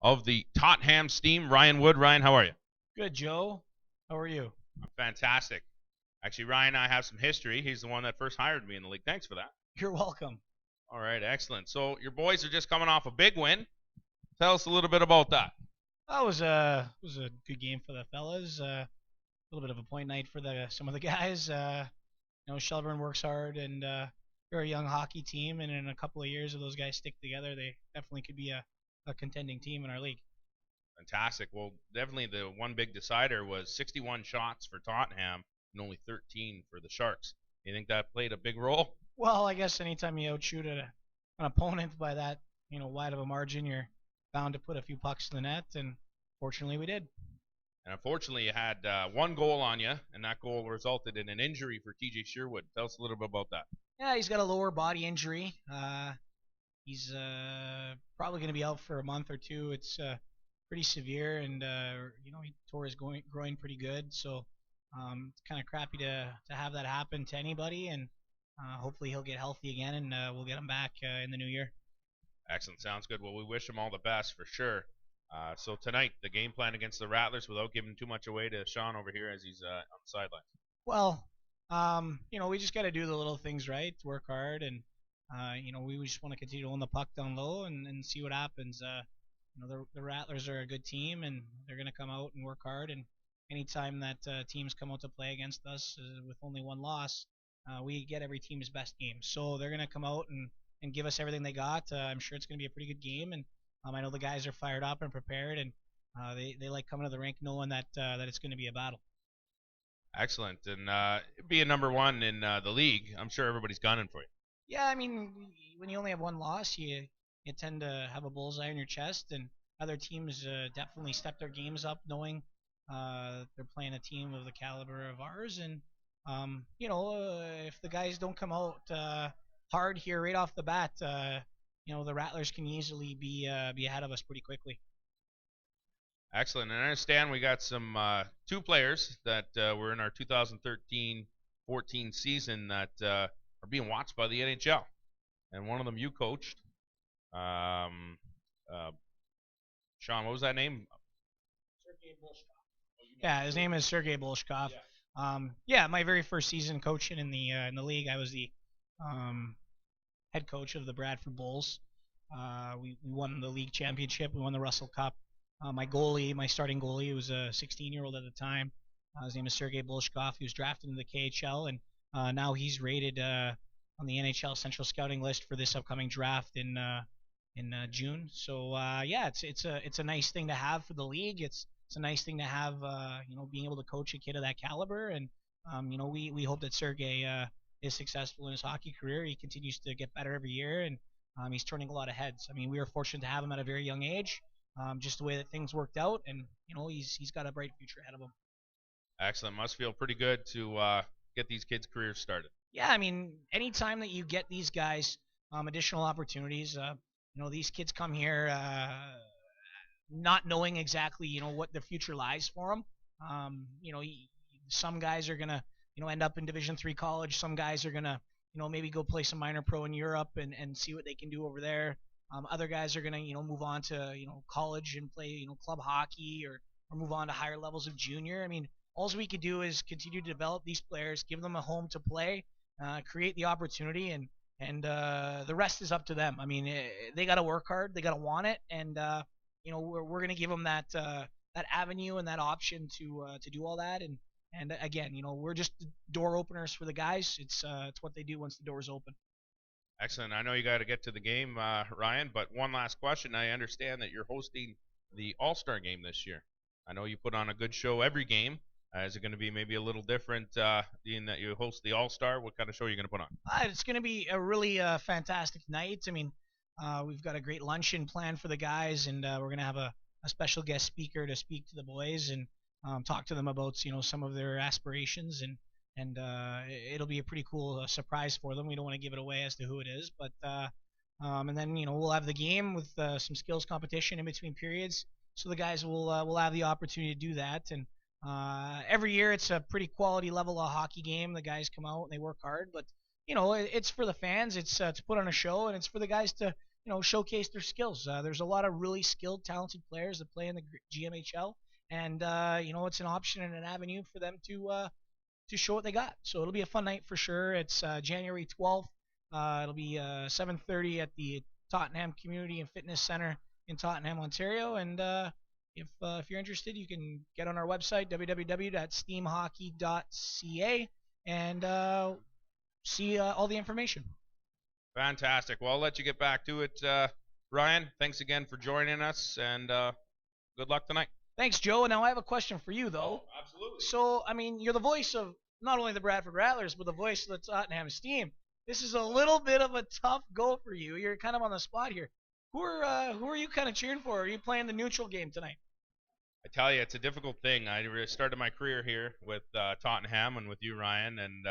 of the Tottenham Steam, Ryan Wood. Ryan, how are you? Good, Joe. How are you? Fantastic. Actually, Ryan and I have some history. He's the one that first hired me in the league. Thanks for that. You're welcome. All right, excellent. So your boys are just coming off a big win. Tell us a little bit about that. That was a good game for the fellas. A little bit of a point night for some of the guys. Shelburne works hard, and they're a young hockey team. And in a couple of years, if those guys stick together, they definitely could be a contending team in our league. Fantastic. Well, definitely the one big decider was 61 shots for Tottenham and only 13 for the Sharks. You think that played a big role? Well, I guess anytime you outshoot an opponent by that wide of a margin, you're bound to put a few pucks in the net, and fortunately we did. And unfortunately, you had one goal on you, and that goal resulted in an injury for TJ Sherwood. Tell us a little bit about that. Yeah, he's got a lower body injury. He's probably going to be out for a month or two. It's pretty severe, and he tore his groin pretty good. So it's kind of crappy to have that happen to anybody, and hopefully he'll get healthy again, and we'll get him back in the new year. Excellent. Sounds good. Well, we wish him all the best for sure. So tonight, the game plan against the Rattlers, without giving too much away to Sean over here as he's on the sidelines. Well, we just got to do the little things right, work hard, and we just want to continue to own the puck down low and see what happens. The Rattlers are a good team, and they're going to come out and work hard. And anytime that teams come out to play against us with only one loss, we get every team's best game. So they're going to come out and give us everything they got. I'm sure it's going to be a pretty good game, and I know the guys are fired up and prepared, and they like coming to the rink knowing that it's going to be a battle. Excellent. And being number one in the league, I'm sure everybody's gunning for you. Yeah, I mean, when you only have one loss, you tend to have a bullseye on your chest, and other teams definitely step their games up knowing they're playing a team of the caliber of ours. And, if the guys don't come out hard here right off the bat, the Rattlers can easily be ahead of us pretty quickly. Excellent. And I understand we got some two players that were in our 2013-14 season that are being watched by the NHL. And one of them you coached. Sean, what was that name? Sergei Bolshkov. Yeah, his name is Sergei Bolshkov. My very first season coaching in the league, I was the head coach of the Bradford Bulls. We won the league championship. We won the Russell Cup. My starting goalie, was a 16-year-old at the time. His name is Sergei Bolshkov. He was drafted into the KHL, and now he's rated on the NHL Central Scouting list for this upcoming draft in June. So it's a nice thing to have for the league. It's a nice thing to have being able to coach a kid of that caliber, and we hope that Sergei is successful in his hockey career. He continues to get better every year, and he's turning a lot of heads. I mean, we were fortunate to have him at a very young age. Just the way that things worked out, and he's got a bright future ahead of him. Excellent. Must feel pretty good to get these kids' careers started. Yeah, I mean, anytime that you get these guys additional opportunities, these kids come here not knowing exactly what the future lies for them. Some guys are gonna end up in Division III college. Some guys are gonna maybe go play some minor pro in Europe and see what they can do over there. Other guys are going to, move on to, college and play, club hockey or move on to higher levels of junior. I mean, all we could do is continue to develop these players, give them a home to play, create the opportunity, and the rest is up to them. I mean, they got to work hard, they got to want it, and we're going to give them that avenue and that option to do all that. And again, we're just door openers for the guys. It's what they do once the doors open. Excellent. I know you got to get to the game, Ryan, but one last question. I understand that you're hosting the All-Star game this year. I know you put on a good show every game. Is it going to be maybe a little different in that you host the All-Star? What kind of show are you going to put on? It's going to be a really fantastic night. I mean, we've got a great luncheon planned for the guys, and we're going to have a special guest speaker to speak to the boys and talk to them about some of their aspirations, and it'll be a pretty cool surprise for them. We don't want to give it away as to who it is, but and then we'll have the game with some skills competition in between periods, so the guys will have the opportunity to do that. And every year it's a pretty quality level of hockey game. The guys come out and they work hard, but it's for the fans. It's to put on a show, and it's for the guys to showcase their skills. There's a lot of really skilled, talented players that play in the GMHL, and it's an option and an avenue for them to show what they got. So it'll be a fun night for sure. It's January 12th. It'll be 7:30 at the Tottenham Community and Fitness Center in Tottenham, Ontario. And if you're interested, you can get on our website www.steamhockey.ca and see all the information. Fantastic. Well, I'll let you get back to it. Ryan, thanks again for joining us, and good luck tonight. Thanks, Joe. Now I have a question for you, though. Oh, absolutely. So, I mean, you're the voice of not only the Bradford Rattlers, but the voice of the Tottenham Steam. This is a little bit of a tough go for you. You're kind of on the spot here. Who are you kind of cheering for? Are you playing the neutral game tonight? I tell you, it's a difficult thing. I started my career here with Tottenham and with you, Ryan, and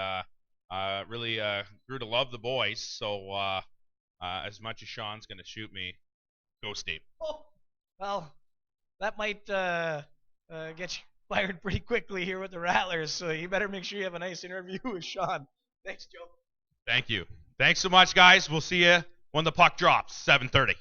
really grew to love the boys. So as much as Sean's going to shoot me, go Steam. Oh, well, that might get you fired pretty quickly here with the Rattlers. So you better make sure you have a nice interview with Sean. Thanks, Joe. Thank you. Thanks so much, guys. We'll see you when the puck drops, 7:30.